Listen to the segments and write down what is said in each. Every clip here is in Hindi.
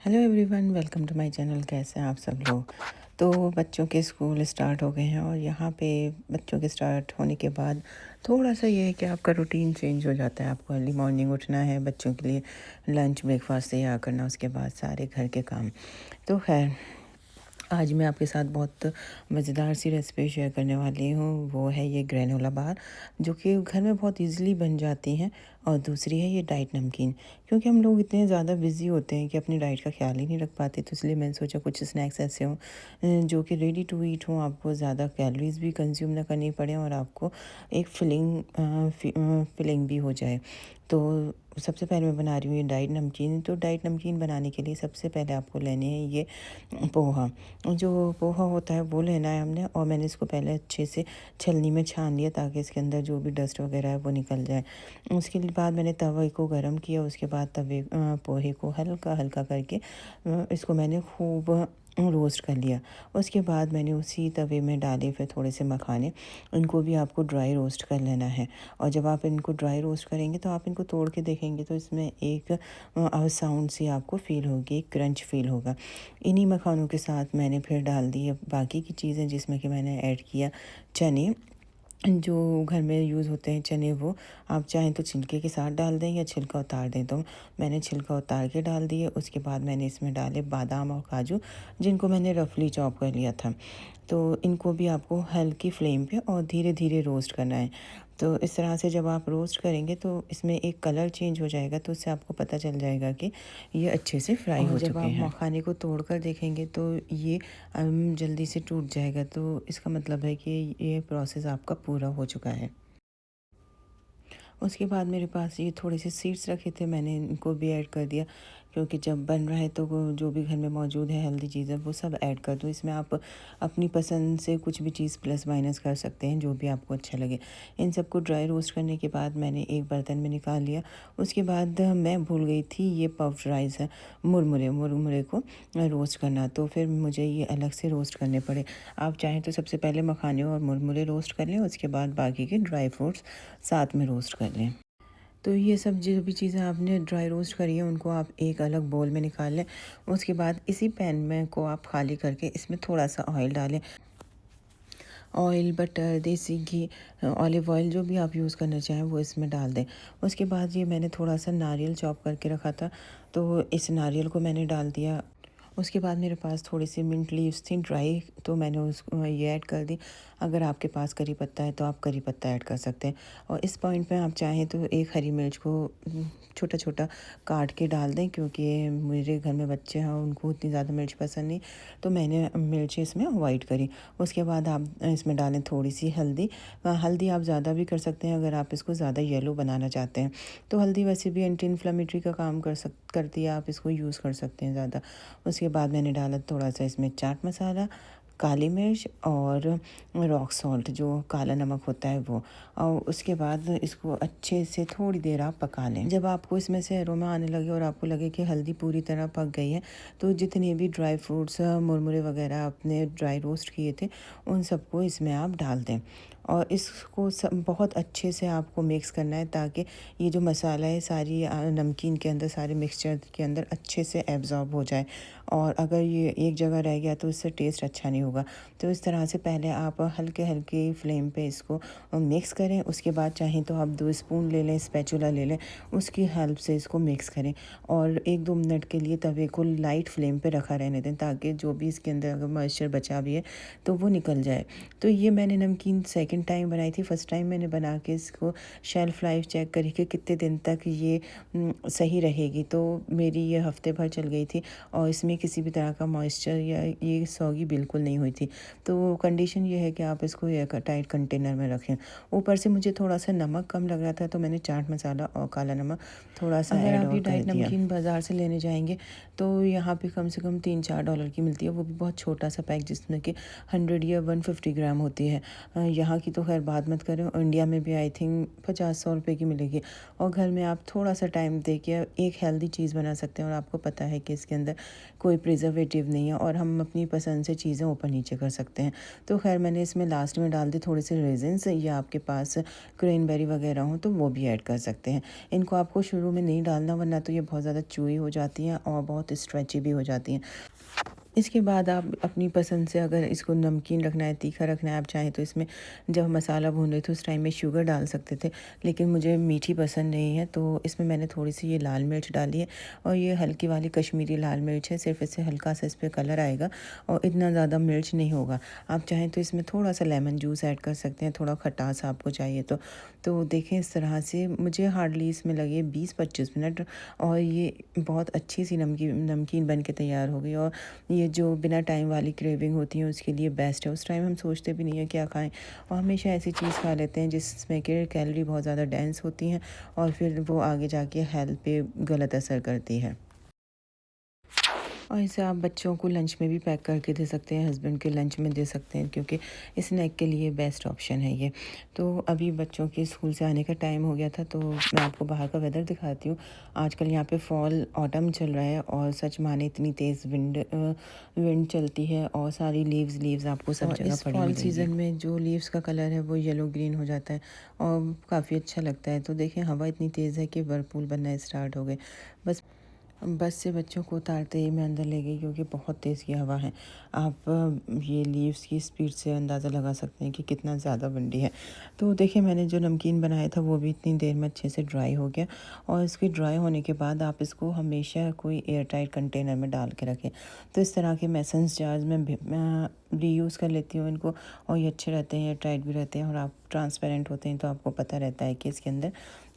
Hello everyone, welcome to my channel. कैसे हैं आप सब लोग। तो बच्चों के स्कूल स्टार्ट हो गए हैं और यहाँ पे बच्चों के स्टार्ट होने के बाद थोड़ा सा ये है कि आपका रूटीन चेंज हो जाता है। आपको अर्ली मॉर्निंग उठना है, बच्चों के लिए लंच ब्रेकफास्ट तैयार करना, उसके बाद सारे घर के काम। तो खैर, आज मैं आपके साथ बहुत मज़ेदार सी रेसिपी शेयर करने वाली हूँ। वो है ये ग्रेनोला बार, जो कि घर में बहुत इजीली बन जाती हैं। और दूसरी है ये डाइट नमकीन, क्योंकि हम लोग इतने ज़्यादा बिजी होते हैं कि अपनी डाइट का ख्याल ही नहीं रख पाते। तो इसलिए मैंने सोचा कुछ स्नैक्स ऐसे हों जो कि रेडी टू ईट हों, आपको ज़्यादा कैलोरीज भी कंज्यूम ना करनी पड़े और आपको एक फिलिंग भी हो जाए। तो सबसे पहले मैं बना रही हूँ ये डाइट नमकीन। तो डाइट नमकीन बनाने के लिए सबसे पहले आपको लेने हैं ये पोहा। जो पोहा होता है वो लेना है हमने, और मैंने इसको पहले अच्छे से छलनी में छान लिया ताकि इसके अंदर जो भी डस्ट वगैरह है वो निकल जाए। उसके बाद मैंने तवे को गरम किया। उसके बाद पोहे को हल्का हल्का करके इसको मैंने खूब रोस्ट कर लिया। उसके बाद मैंने उसी तवे में डाले फिर थोड़े से मखाने। इनको भी आपको ड्राई रोस्ट कर लेना है। और जब आप इनको ड्राई रोस्ट करेंगे तो आप इनको तोड़ के देखेंगे तो इसमें एक साउंड सी आपको फ़ील होगी, एक क्रंच फ़ील होगा। इन्हीं मखानों के साथ मैंने फिर डाल दी बाकी की चीज़ें, जिसमें कि मैंने ऐड किया चने। जो घर में यूज़ होते हैं चने, वो आप चाहें तो छिलके के साथ डाल दें या छिलका उतार दें। तो मैंने छिलका उतार के डाल दिए। उसके बाद मैंने इसमें डाले बादाम और काजू, जिनको मैंने रफली चॉप कर लिया था। तो इनको भी आपको हल्की फ्लेम पे और धीरे धीरे रोस्ट करना है। तो इस तरह से जब आप रोस्ट करेंगे तो इसमें एक कलर चेंज हो जाएगा, तो उससे आपको पता चल जाएगा कि ये अच्छे से फ्राई हो चुके हैं। जब आप मखाने को तोड़ कर देखेंगे तो ये जल्दी से टूट जाएगा, तो इसका मतलब है कि ये प्रोसेस आपका पूरा हो चुका है। उसके बाद मेरे पास ये थोड़े से सीड्स रखे थे, मैंने इनको भी ऐड कर दिया, क्योंकि जब बन रहा है तो वो जो भी घर में मौजूद है हेल्दी चीज़ें वो सब ऐड कर दो। इसमें आप अपनी पसंद से कुछ भी चीज़ प्लस माइनस कर सकते हैं, जो भी आपको अच्छा लगे। इन सबको ड्राई रोस्ट करने के बाद मैंने एक बर्तन में निकाल लिया। उसके बाद मैं भूल गई थी ये पफ्ड राइस है, मुरमुरे मुरमुरे को रोस्ट करना, तो फिर मुझे ये अलग से रोस्ट करने पड़े। आप चाहें तो सबसे पहले मखाने और मुरमुरे रोस्ट कर लें, उसके बाद बाकी के ड्राई फ्रूट्स साथ में रोस्ट कर लें। तो ये सब जो भी चीज़ें आपने ड्राई रोस्ट करी है उनको आप एक अलग बोल में निकाल लें। उसके बाद इसी पैन में को आप खाली करके इसमें थोड़ा सा ऑयल डालें। ऑयल, बटर, देसी घी, ऑलिव ऑयल, जो भी आप यूज़ करना चाहें वो इसमें डाल दें। उसके बाद ये मैंने थोड़ा सा नारियल चॉप करके रखा था, तो इस नारियल को मैंने डाल दिया। उसके बाद मेरे पास थोड़ी सी मिंट लीव्स थी ड्राई, तो मैंने उसको ये ऐड कर दी। अगर आपके पास करी पत्ता है तो आप करी पत्ता ऐड कर सकते हैं। और इस पॉइंट पे आप चाहें तो एक हरी मिर्च को छोटा छोटा काट के डाल दें, क्योंकि मेरे घर में बच्चे हैं उनको उतनी ज़्यादा मिर्च पसंद नहीं, तो मैंने मिर्च इसमें अवॉइड करी। उसके बाद आप इसमें डालें थोड़ी सी हल्दी। हल्दी आप ज़्यादा भी कर सकते हैं अगर आप इसको ज़्यादा येलो बनाना चाहते हैं। तो हल्दी वैसे भी एंटी इन्फ्लेमेटरी का काम करती है, आप इसको यूज़ कर सकते हैं ज़्यादा। उसके बाद मैंने डाला थोड़ा सा इसमें चाट मसाला, काली मिर्च और रॉक सॉल्ट, जो काला नमक होता है वो। और उसके बाद इसको अच्छे से थोड़ी देर आप पका लें। जब आपको इसमें से अरोमा आने लगे और आपको लगे कि हल्दी पूरी तरह पक गई है, तो जितने भी ड्राई फ्रूट्स, मुरमुरे वगैरह आपने ड्राई रोस्ट किए थे, उन सबको इसमें आप डाल दें। और इसको सब बहुत अच्छे से आपको मिक्स करना है, ताकि ये जो मसाला है सारी नमकीन के अंदर, सारे मिक्सचर के अंदर अच्छे से एब्जॉर्ब हो जाए। और अगर ये एक जगह रह गया तो इससे टेस्ट अच्छा नहीं होगा। तो इस तरह से पहले आप हल्के हल्के फ्लेम पे इसको मिक्स करें। उसके बाद चाहें तो आप 2 स्पून ले लें, स्पैचुला ले लें, उसकी हेल्प से इसको मिक्स करें। और 1-2 मिनट के लिए तवे को लाइट फ्लेम पे रखा रहने दें, ताकि जो भी इसके अंदर अगर मॉइस्चर बचा भी है तो वो निकल जाए। तो ये मैंने नमकीन सेकंड टाइम बनाई थी। फर्स्ट टाइम मैंने बना के इसको शेल्फ़ लाइफ चेक करी कि कितने दिन तक ये सही रहेगी, तो मेरी ये हफ्ते भर चल गई थी और इसमें किसी भी तरह का मॉइस्चर या ये सॉगी बिल्कुल नहीं हुई थी। तो कंडीशन ये है कि आप इसको एयर टाइट कंटेनर में रखें। ऊपर से मुझे थोड़ा सा नमक कम लग रहा था, तो मैंने चाट मसाला और काला नमक थोड़ा सा ऐड और कर दिया। डाइट नमकीन बाज़ार से लेने जाएंगे तो यहाँ पे कम से कम $3-4 की मिलती है, वो भी बहुत छोटा सा पैक, जिसमें कि 100 या 150 ग्राम होती है। यहाँ की तो खैर बात मत करें, इंडिया में भी आई थिंक 50-100 रुपये की मिलेगी, और घर में आप थोड़ा सा टाइम दे के एक हेल्दी चीज़ बना सकते हैं। और आपको पता है कि इसके अंदर कोई प्रिजर्वेटिव नहीं है और हम अपनी पसंद से चीज़ें ऊपर नीचे कर सकते हैं। तो खैर मैंने इसमें लास्ट में डाल दी थोड़े से रेजिन्स, या आपके पास क्रैनबेरी वगैरह हो तो वो भी ऐड कर सकते हैं। इनको आपको शुरू में नहीं डालना, वरना तो ये बहुत ज़्यादा चूई हो जाती हैं और बहुत स्ट्रेची भी हो जाती हैं। इसके बाद आप अपनी पसंद से, अगर इसको नमकीन रखना है, तीखा रखना है, आप चाहें तो इसमें जब मसाला भून रहे थे उस टाइम में शुगर डाल सकते थे, लेकिन मुझे मीठी पसंद नहीं है, तो इसमें मैंने थोड़ी सी ये लाल मिर्च डाली है, और ये हल्की वाली कश्मीरी लाल मिर्च है। सिर्फ इससे हल्का सा इस पर कलर आएगा और इतना ज़्यादा मिर्च नहीं होगा। आप चाहें तो इसमें थोड़ा सा लेमन जूस ऐड कर सकते हैं, थोड़ा खटास आपको चाहिए तो देखें इस तरह से मुझे हार्डली इसमें लगे 20-25 मिनट, और ये बहुत अच्छी सी नमकीन बन के तैयार हो गई। और ये जो बिना टाइम वाली क्रेविंग होती है उसके लिए बेस्ट है। उस टाइम हम सोचते भी नहीं है क्या खाएं, और हमेशा ऐसी चीज़ खा लेते हैं जिसमें कि कैलोरी बहुत ज़्यादा डेंस होती हैं, और फिर वो आगे जाके हेल्थ पे गलत असर करती है। और इसे आप बच्चों को लंच में भी पैक करके दे सकते हैं, हस्बैंड के लंच में दे सकते हैं, क्योंकि स्नैक के लिए बेस्ट ऑप्शन है ये। तो अभी बच्चों के स्कूल से आने का टाइम हो गया था, तो मैं आपको बाहर का वेदर दिखाती हूँ। आजकल यहाँ पे फॉल ऑटम चल रहा है, और सच माने इतनी तेज़ विंड चलती है, और सारी लीव्स आपको सब जगह पड़ी मिलेंगी। फॉल सीज़न में जो लीव्स का कलर है वो येलो ग्रीन हो जाता है, और काफ़ी अच्छा लगता है। तो देखें हवा इतनी तेज़ है कि व्हर्लपूल बनना स्टार्ट हो गए। बस से बच्चों को उतारते ही मैं अंदर ले गई, क्योंकि बहुत तेज़ की हवा है। आप ये लीव्स की स्पीड से अंदाज़ा लगा सकते हैं कि कितना ज़्यादा विंडी है। तो देखिए मैंने जो नमकीन बनाया था वो भी इतनी देर में अच्छे से ड्राई हो गया, और इसके ड्राई होने के बाद आप इसको हमेशा कोई एयर टाइट कंटेनर में डाल के रखें। तो इस तरह के मेसन्स जार्स में रीयूज़ कर लेती हूँ इनको, और ये अच्छे रहते हैं, एयर टाइट भी रहते हैं, और आप ट्रांसपेरेंट होते हैं तो आपको पता रहता है कि इसके अंदर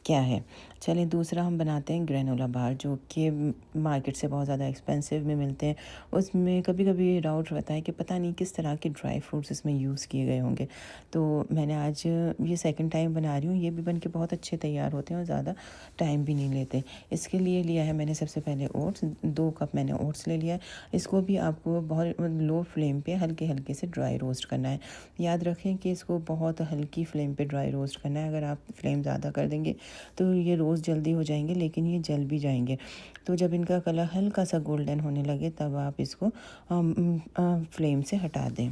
क्या है। चलिए दूसरा हम बनाते हैं ग्रेनोला बार, जो कि मार्केट से बहुत ज़्यादा एक्सपेंसिव में मिलते हैं। उसमें कभी कभी डाउट रहता है कि पता नहीं किस तरह के ड्राई फ्रूट्स इसमें यूज़ किए गए होंगे। तो मैंने आज ये सेकंड टाइम बना रही हूँ, ये भी बन के बहुत अच्छे तैयार होते हैं और ज़्यादा टाइम भी नहीं लेते। इसके लिए लिया है मैंने सबसे पहले ओट्स, 2 कप मैंने ओट्स ले लिया है। इसको भी आपको बहुत लो फ्लेम पे हल्के हल्के से ड्राई रोस्ट करना है। याद रखें कि इसको बहुत हल्की फ्लेम पे ड्राई रोस्ट करना है। अगर आप फ्लेम ज़्यादा कर देंगे तो ये रोज़ जल्दी हो जाएंगे, लेकिन ये जल भी जाएंगे। तो जब इनका कलर हल्का सा गोल्डन होने लगे तब आप इसको फ्लेम से हटा दें।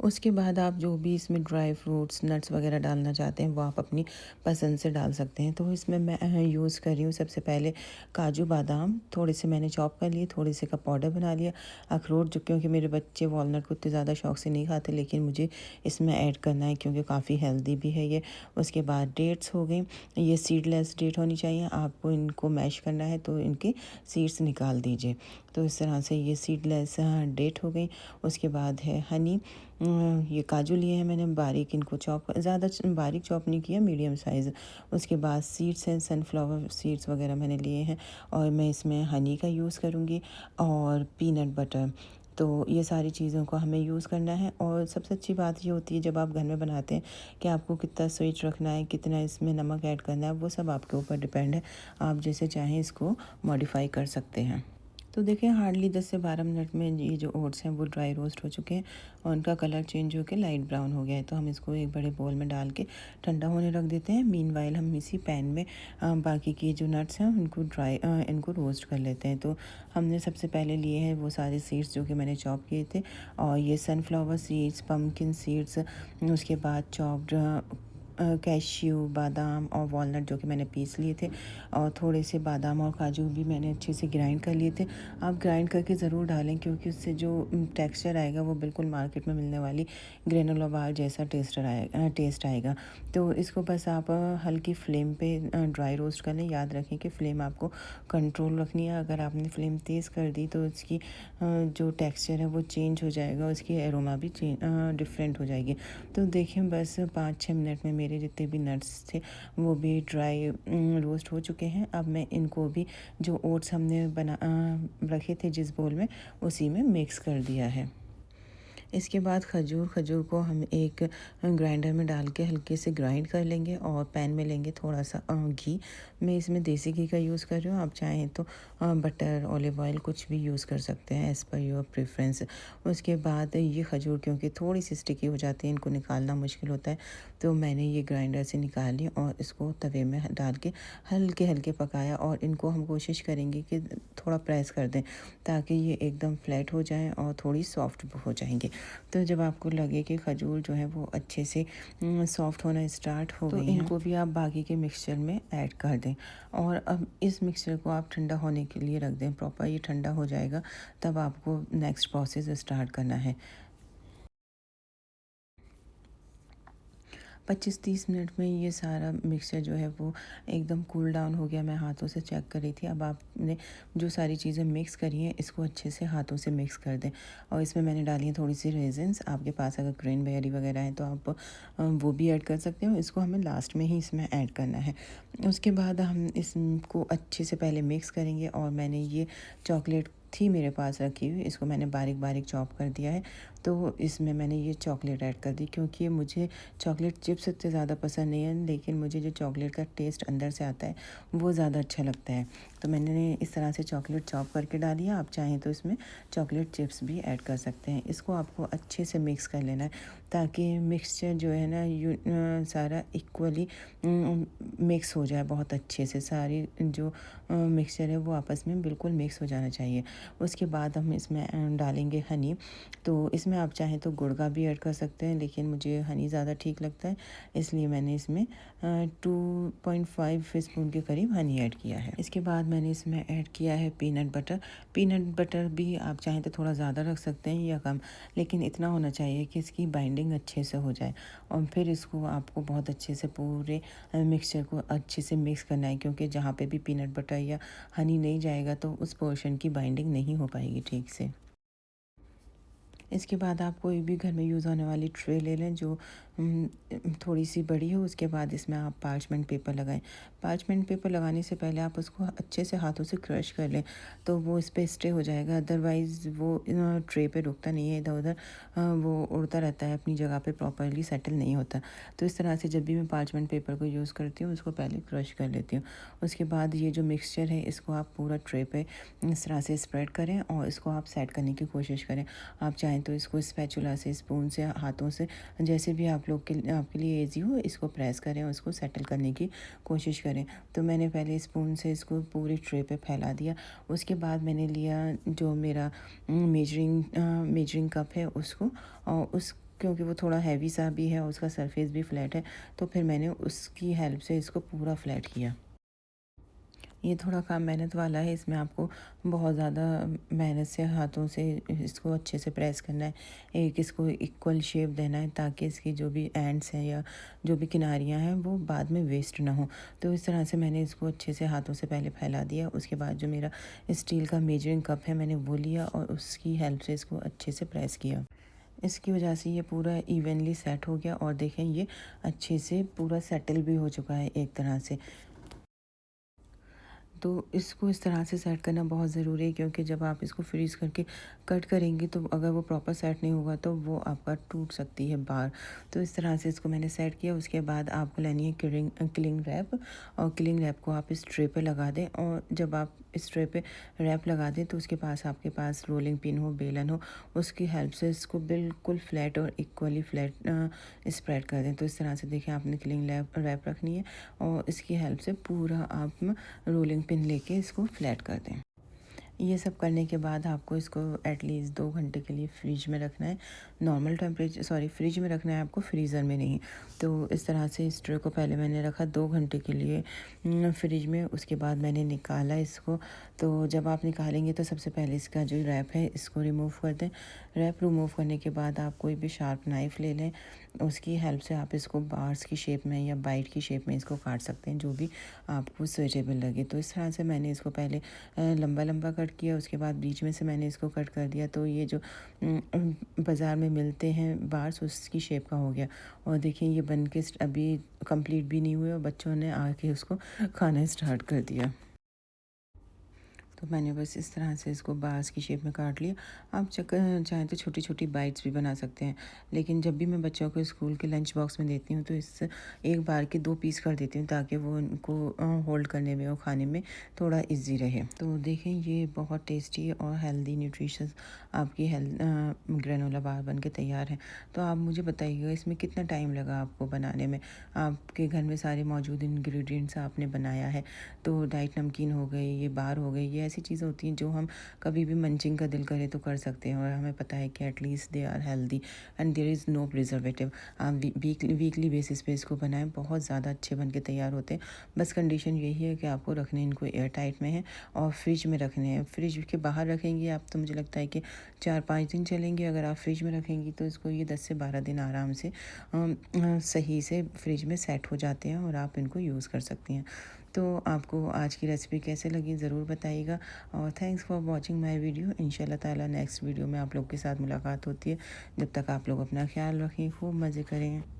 उसके बाद आप जो भी इसमें ड्राई फ्रूट्स नट्स वगैरह डालना चाहते हैं वो आप अपनी पसंद से डाल सकते हैं। तो इसमें मैं यूज़ कर रही हूँ सबसे पहले काजू बादाम, थोड़े से मैंने चॉप कर लिए, थोड़े से का पाउडर बना लिया। अखरोट, जो क्योंकि मेरे बच्चे वॉलनट को इतने ज़्यादा शौक से नहीं खाते, लेकिन मुझे इसमें ऐड करना है क्योंकि काफ़ी हेल्दी भी है ये। उसके बाद डेट्स हो गई, ये सीडलेस डेट होनी चाहिए। आपको इनको मैश करना है तो इनके सीड्स निकाल दीजिए। तो इस तरह से ये सीडलेस डेट हो गई। उसके बाद है हनी, ये काजू लिए हैं मैंने बारीक, इनको चॉप, ज़्यादा बारीक चॉप नहीं किया, मीडियम साइज़। उसके बाद सीड्स हैं, सनफ्लावर सीड्स वगैरह मैंने लिए हैं, और मैं इसमें हनी का यूज़ करूँगी, और पीनट बटर। तो ये सारी चीज़ों को हमें यूज़ करना है। और सबसे अच्छी बात ये होती है जब आप घर में बनाते हैं कि आपको कितना स्वीट रखना है, कितना इसमें नमक ऐड करना है, वो सब आपके ऊपर डिपेंड है। आप जैसे चाहें इसको मॉडिफाई कर सकते हैं। तो देखिए हार्डली 10 से 12 मिनट में ये जो ओट्स हैं वो ड्राई रोस्ट हो चुके हैं, और उनका कलर चेंज होकर लाइट ब्राउन हो गया है। तो हम इसको एक बड़े बोल में डाल के ठंडा होने रख देते हैं। मीनवाइल हम इसी पैन में बाकी की जो नट्स हैं उनको इनको रोस्ट कर लेते हैं। तो हमने सबसे पहले लिए हैं वो सारे सीड्स जो कि मैंने चॉप किए थे, और ये सनफ्लावर सीड्स, पम्पकिन सीड्स, उसके बाद चॉप्ड कैश्यू, बादाम और वॉलनट जो कि मैंने पीस लिए थे, और थोड़े से बादाम और काजू भी मैंने अच्छे से ग्राइंड कर लिए थे। आप ग्राइंड करके ज़रूर डालें, क्योंकि उससे जो टेक्सचर आएगा वो बिल्कुल मार्केट में मिलने वाली ग्रेनोला बार जैसा टेस्ट आएगा। तो इसको बस आप हल्की फ्लेम पे ड्राई रोस्ट कर लें। याद रखें कि फ्लेम आपको कंट्रोल रखनी है। अगर आपने फ्लेम तेज़ कर दी तो इसकी जो टेक्सचर है वो चेंज हो जाएगा, उसकी एरोमा भी डिफरेंट हो जाएगी। तो देखिए बस 5-6 मिनट में मेरे जितने भी नट्स थे वो भी ड्राई रोस्ट हो चुके हैं। अब मैं इनको भी जो ओट्स हमने रखे थे जिस बोल में, उसी में मिक्स कर दिया है। इसके बाद खजूर को हम एक ग्राइंडर में डाल के हल्के से ग्राइंड कर लेंगे और पैन में लेंगे थोड़ा सा घी। मैं इसमें देसी घी का यूज़ कर रही हूँ, आप चाहें तो बटर, ऑलिव ऑयल कुछ भी यूज़ कर सकते हैं एज़ पर योर प्रेफरेंस। उसके बाद ये खजूर क्योंकि थोड़ी सी स्टिकी हो जाती है, इनको निकालना मुश्किल होता है, तो मैंने ये ग्राइंडर से निकाल ली और इसको तवे में डाल के हल्के हल्के पकाया। और इनको हम कोशिश करेंगे कि थोड़ा प्रेस कर दें ताकि ये एकदम फ्लैट हो जाएं और थोड़ी सॉफ्ट हो जाएंगे। तो जब आपको लगे कि खजूर जो है वो अच्छे से सॉफ्ट होना स्टार्ट हो गई हैं, तो इनको भी आप बाकी के मिक्सचर में ऐड कर दें। और अब इस मिक्सचर को आप ठंडा होने के लिए रख दें, प्रॉपर ये ठंडा हो जाएगा तब आपको नेक्स्ट प्रोसेस स्टार्ट करना है। 25-30 मिनट में ये सारा मिक्सचर जो है वो एकदम कूल डाउन हो गया। मैं हाथों से चेक कर रही थी। अब आपने जो सारी चीज़ें मिक्स करी हैं इसको अच्छे से हाथों से मिक्स कर दें। और इसमें मैंने डाली है थोड़ी सी रेजिन्स, आपके पास अगर क्रैनबेरी वगैरह है तो आप वो भी ऐड कर सकते हो। इसको हमें लास्ट में ही इसमें ऐड करना है। उसके बाद हम इसको अच्छे से पहले मिक्स करेंगे। और मैंने ये चॉकलेट थी मेरे पास रखी हुई, इसको मैंने बारीक बारीक चॉप कर दिया है। तो इसमें मैंने ये चॉकलेट ऐड कर दी क्योंकि मुझे चॉकलेट चिप्स इतने ज़्यादा पसंद नहीं है, लेकिन मुझे जो चॉकलेट का टेस्ट अंदर से आता है वो ज़्यादा अच्छा लगता है। तो मैंने इस तरह से चॉकलेट चॉप करके डाली है। आप चाहें तो इसमें चॉकलेट चिप्स भी ऐड कर सकते हैं। इसको आपको अच्छे से मिक्स कर लेना है ताकि मिक्सचर जो है ना सारा इक्वली मिक्स हो जाए बहुत अच्छे से। सारी जो मिक्सचर है वो आपस में बिल्कुल मिक्स हो जाना चाहिए। उसके बाद हम इसमें डालेंगे हनी। तो इसमें आप चाहें तो गुड़ का भी ऐड कर सकते हैं, लेकिन मुझे हनी ज़्यादा ठीक लगता है, इसलिए मैंने इसमें 2.5 स्पून के करीब हनी ऐड किया है। इसके बाद मैंने इसमें ऐड किया है पीनट बटर। पीनट बटर भी आप चाहें तो थोड़ा ज़्यादा रख सकते हैं या कम, लेकिन इतना होना चाहिए कि इसकी बाइंडिंग अच्छे से हो जाए। और फिर इसको आपको बहुत अच्छे से पूरे मिक्सचर को अच्छे से मिक्स करना है, क्योंकि जहाँ पे भी पीनट बटर या हनी नहीं जाएगा तो उस पोर्शन की बाइंडिंग नहीं हो पाएगी ठीक से। इसके बाद आप कोई भी घर में यूज़ होने वाली ट्रे ले लें जो थोड़ी सी बड़ी हो। उसके बाद इसमें आप पार्चमेंट पेपर लगाएं। पार्चमेंट पेपर लगाने से पहले आप उसको अच्छे से हाथों से क्रश कर लें तो वो इस पर स्टे हो जाएगा, अदरवाइज़ वो ट्रे पे रुकता नहीं है, इधर उधर वो उड़ता रहता है, अपनी जगह पे प्रॉपरली सेटल नहीं होता। तो इस तरह से जब भी मैं पार्चमेंट पेपर को यूज़ करती हूँ उसको पहले क्रश कर लेती हूँ। उसके बाद ये जो मिक्सचर है इसको आप पूरा ट्रे पे इस तरह से स्प्रेड करें और इसको आप सेट करने की कोशिश करें। आप चाहें तो इसको स्पैचुला से, स्पून से, हाथों से, जैसे भी आपके लिए ईजी हो इसको प्रेस करें और इसको सेटल करने की कोशिश करें। तो मैंने पहले स्पून से इसको पूरी ट्रे पे फैला दिया। उसके बाद मैंने लिया जो मेरा मेजरिंग कप है उसको, और उस क्योंकि वो थोड़ा हैवी सा भी है, उसका सरफेस भी फ्लैट है, तो फिर मैंने उसकी हेल्प से इसको पूरा फ्लैट किया। ये थोड़ा काम मेहनत वाला है, इसमें आपको बहुत ज़्यादा मेहनत से हाथों से इसको अच्छे से प्रेस करना है, एक इसको इक्वल शेप देना है ताकि इसकी जो भी एंड्स हैं या जो भी किनारियाँ हैं वो बाद में वेस्ट ना हो। तो इस तरह से मैंने इसको अच्छे से हाथों से पहले फैला दिया। उसके बाद जो मेरा स्टील का मेजरिंग कप है मैंने वो लिया और उसकी हेल्प से इसको अच्छे से प्रेस किया। इसकी वजह से ये पूरा इवनली सेट हो गया और देखें ये अच्छे से पूरा सेटल भी हो चुका है एक तरह से। तो इसको इस तरह से सेट करना बहुत ज़रूरी है, क्योंकि जब आप इसको फ्रीज़ करके कट करेंगे तो अगर वो प्रॉपर सेट नहीं होगा तो वो आपका टूट सकती है बाहर। तो इस तरह से इसको मैंने सेट किया। उसके बाद आपको लेनी है किलिंग रैप, और किलिंग रैप को आप इस ट्रे पे लगा दें। और जब आप इस ट्रे पे रैप लगा दें तो उसके पास आपके पास रोलिंग पिन हो, बेलन हो, उसकी हेल्प से इसको बिल्कुल फ्लैट और इक्वली फ्लैट स्प्रेड कर दें। तो इस तरह से देखें आपने किलिंग रैप रखनी है और इसकी हेल्प से पूरा आप रोलिंग पिन लेके इसको फ्लैट कर दें। ये सब करने के बाद आपको इसको एटलीस्ट 2 घंटे के लिए फ्रिज में रखना है। नॉर्मल टेम्परेचर, सॉरी, फ्रिज में रखना है आपको, फ्रीज़र में नहीं। तो इस तरह से इस ट्रे को पहले मैंने रखा 2 घंटे के लिए फ्रिज में। उसके बाद मैंने निकाला इसको। तो जब आप निकालेंगे तो सबसे पहले इसका जो रैप है इसको रिमूव कर दें। रैप रिमूव करने के बाद आप कोई भी शार्प नाइफ़ ले लें, उसकी हेल्प से आप इसको बार्स की शेप में या बाइट की शेप में इसको काट सकते हैं, जो भी आपको सूटेबल लगे। तो इस तरह से मैंने इसको पहले लंबा लंबा कट किया, उसके बाद बीच में से मैंने इसको कट कर दिया। तो ये जो बाज़ार में मिलते हैं बार्स उसकी शेप का हो गया। और देखिए ये बन के अभी कंप्लीट भी नहीं हुए और बच्चों ने आके उसको खाना स्टार्ट कर दिया। तो मैंने बस इस तरह से इसको बार्स की शेप में काट लिया। आप चाहें तो छोटी छोटी बाइट्स भी बना सकते हैं, लेकिन जब भी मैं बच्चों को स्कूल के लंच बॉक्स में देती हूँ तो इस एक बार के 2 पीस कर देती हूँ, ताकि वो उनको होल्ड करने में और खाने में थोड़ा इजी रहे। तो देखें, ये बहुत टेस्टी और हेल्दी न्यूट्रिशियस आपकी ग्रेनोला बार बन के तैयार है। तो आप मुझे बताइएगा इसमें कितना टाइम लगा आपको बनाने में। आपके घर में सारे मौजूद इंग्रेडिएंट्स आपने बनाया है। तो डाइट नमकीन हो गई, ये बार हो गई, ये ऐसी चीज़ें होती हैं जो हम कभी भी मंचिंग का दिल करे तो कर सकते हैं, और हमें पता है कि at least they are healthy and there is no preservative. आप वीकली बेसिस पे इसको बनाएं, बहुत ज़्यादा अच्छे बन के तैयार होते हैं। बस कंडीशन यही है कि आपको रखने इनको एयर टाइट में है और फ्रिज में रखने हैं। फ्रिज के बाहर रखेंगे आप तो मुझे लगता है कि 4-5 दिन चलेंगे। अगर आप फ्रिज में रखेंगी तो इसको ये 10 से 12 दिन आराम से सही से फ्रिज में सेट हो जाते हैं और आप इनको यूज़ कर सकती हैं। तो आपको आज की रेसिपी कैसे लगी ज़रूर बताइएगा, और thanks for watching my video. इंशाल्लाह ताला नेक्स्ट वीडियो में आप लोग के साथ मुलाकात होती है। जब तक आप लोग अपना ख्याल रखें, खूब मज़े करें।